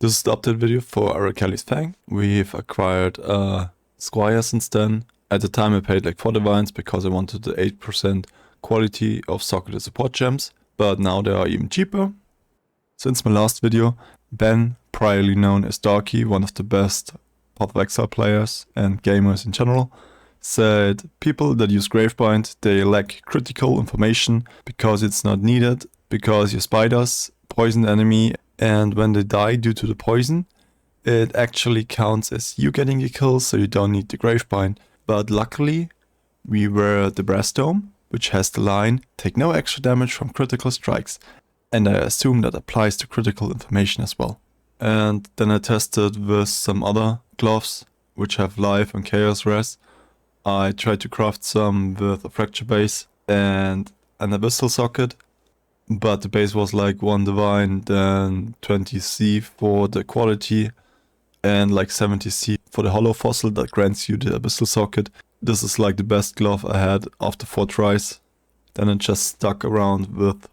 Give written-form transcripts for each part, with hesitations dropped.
This is the update video for Arakaali's Fang. We've acquired a Squire since then. At the time I paid like 4 divines because I wanted the 8% quality of socketed support gems, but now they are even cheaper. Since my last video, Ben, priorly known as Darky, one of the best Path of Exile players and gamers in general, said people that use Gravebind, they lack critical information because it's not needed, because your spiders poison the enemy, and when they die due to the poison, it actually counts as you getting the kill, so you don't need the Gravebind. But luckily, we were the Brass Dome, which has the line, take no extra damage from critical strikes, and I assume that applies to critical information as well. And then I tested with some other gloves, which have life and chaos res. I tried to craft some with a fracture base and an abyssal socket, but the base was like 1 divine, then 20 C for the quality, and like 70 C for the hollow fossil that grants you the abyssal socket. This is like the best glove I had after 4 tries. Then I just stuck around with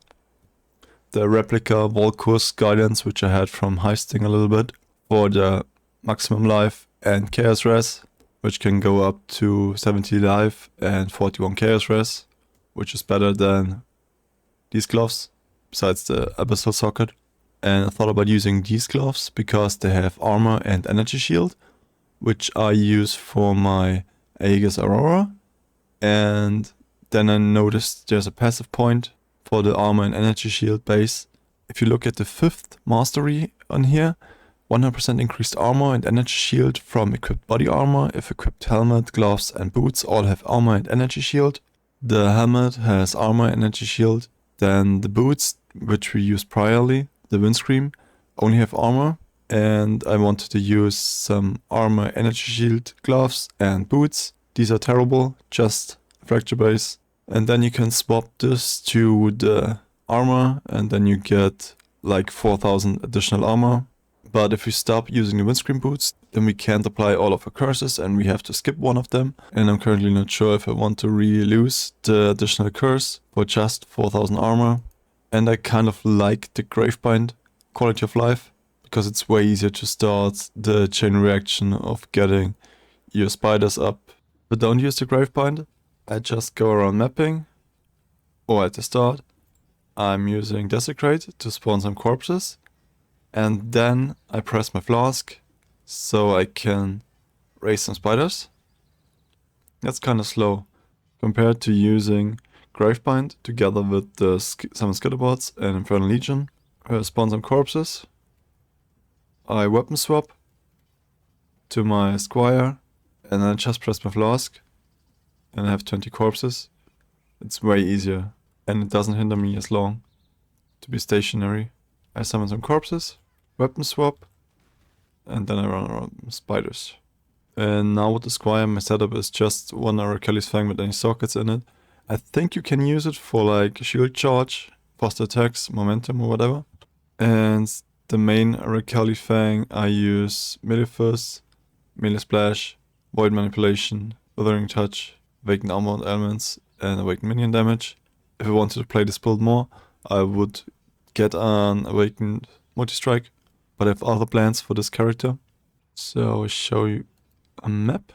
the replica Volkus guidance, which I had from heisting a little bit, for the maximum life and chaos res, which can go up to 70 life and 41 chaos res, which is better than these gloves, besides the abyssal socket. And I thought about using these gloves because they have armor and energy shield, which I use for my Aegis Aurora. And then I noticed there's a passive point for the armor and energy shield base. If you look at the 5th mastery on here, 100% increased armor and energy shield from equipped body armor if equipped helmet, gloves and boots all have armor and energy shield. The helmet has armor and energy shield. Then the boots, which we used priorly, the windscreen, only have armor. And I wanted to use some armor, energy shield, gloves and boots. These are terrible, just fracture base. And then you can swap this to the armor and then you get like 4000 additional armor. But if we stop using the windscreen boots, then we can't apply all of our curses and we have to skip one of them. And I'm currently not sure if I want to really lose the additional curse for just 4000 armor. And I kind of like the Gravebind quality of life because it's way easier to start the chain reaction of getting your spiders up. But don't use the Gravebind. I just go around mapping, or at the start, I'm using Desecrate to spawn some corpses. And then I press my flask so I can raise some spiders. That's kind of slow compared to using Gravebind together with the summon Skitterbots and Infernal Legion. Spawn some corpses. I weapon swap to my Squire and then I just press my flask and I have 20 corpses. It's way easier and it doesn't hinder me as long to be stationary. I summon some corpses, weapon swap, and then I run around with spiders. And now with the Squire, my setup is just one Arakaali's Fang with any sockets in it. I think you can use it for like shield charge, faster attacks, momentum or whatever. And the main Arakaali Fang, I use melee fist, melee splash, void manipulation, withering touch, awakened armor and elements, and awakened minion damage. If I wanted to play this build more, I would get an awakened multi-strike, but I have other plans for this character. So I'll show you a map.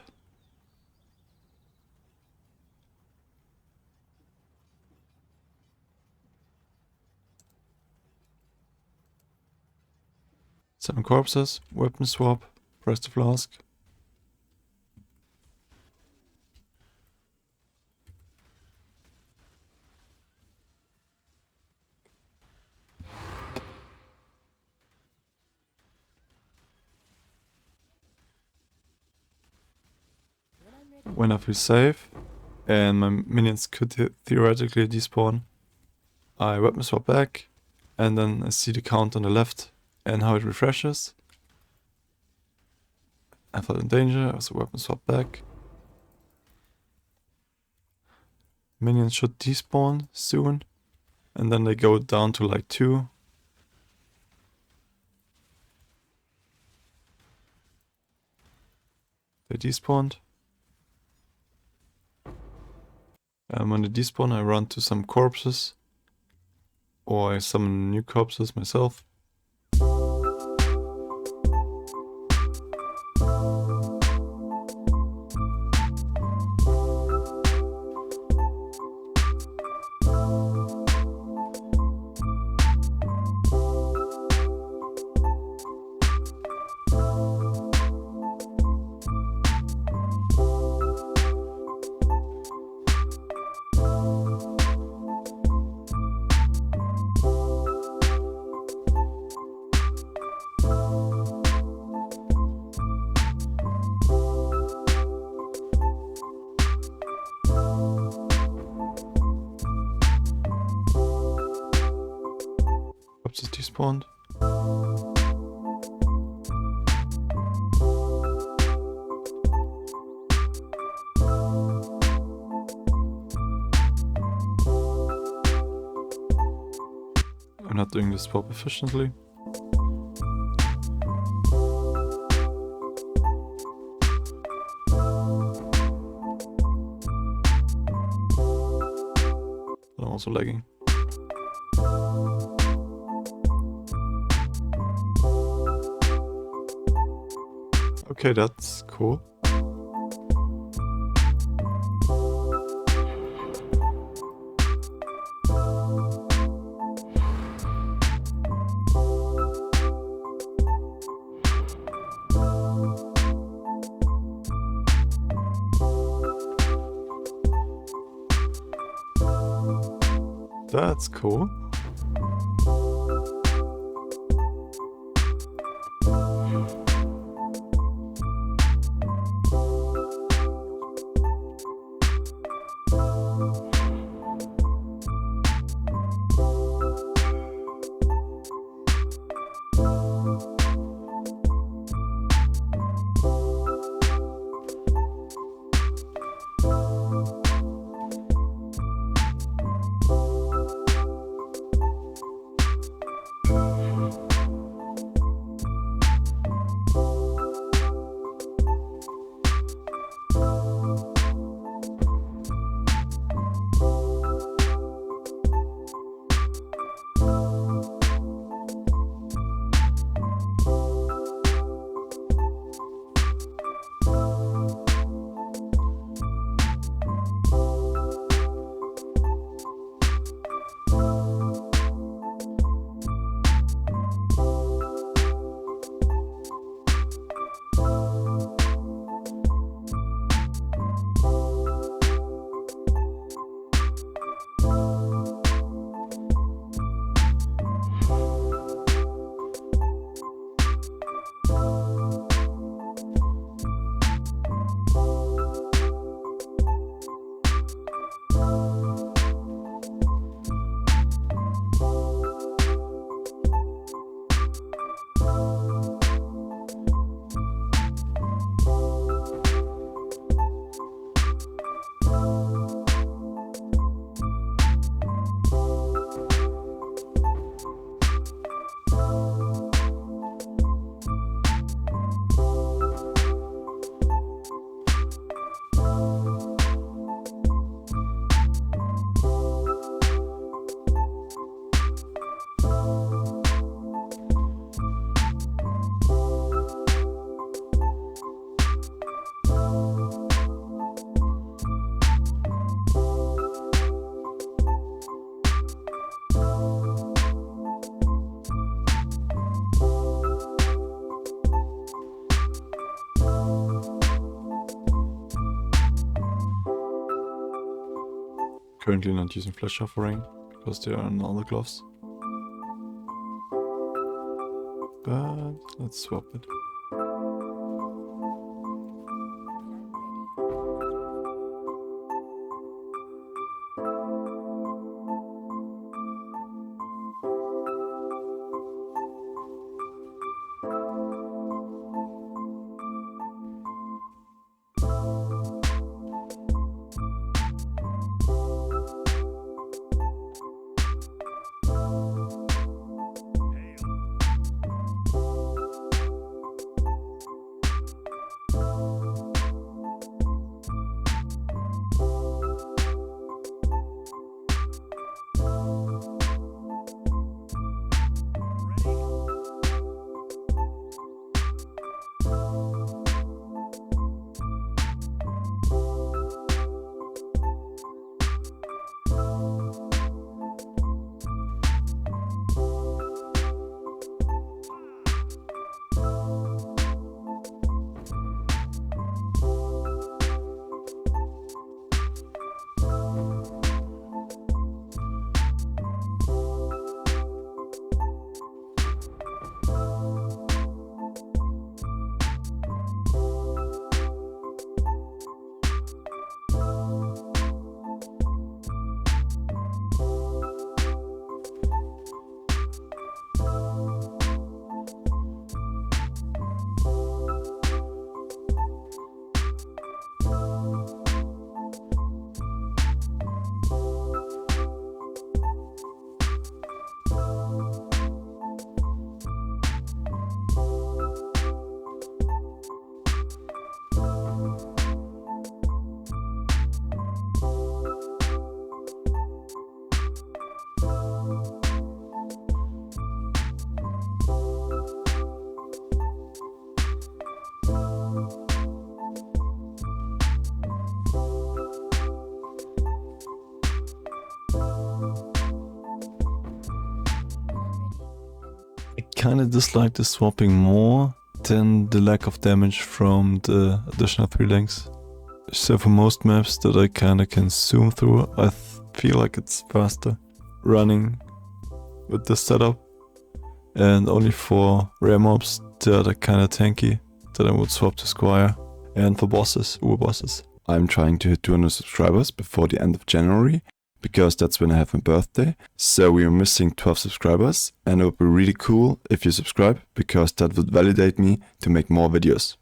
Seven corpses, weapon swap, press the flask. When I feel safe and my minions could theoretically despawn, I weapon swap back and then I see the count on the left and how it refreshes. I felt in danger, so weapon swap back. Minions should despawn soon and then they go down to like 2. They despawned. When they despawn, I run to some corpses, or I summon new corpses myself. spawned. I'm not doing this swap efficiently. I'm also lagging. Okay, that's cool. That's cool. Currently not using flash offering because they are on all the gloves. But let's swap it. kinda dislike the swapping more than the lack of damage from the additional 3 links. So for most maps that I kinda can zoom through, I feel like it's faster running with this setup. And only for rare mobs that are kinda tanky, that I would swap to Squire. And for bosses, bosses. I'm trying to hit 200 subscribers before the end of January, because that's when I have my birthday. So we are missing 12 subscribers, and it would be really cool if you subscribe, because that would validate me to make more videos.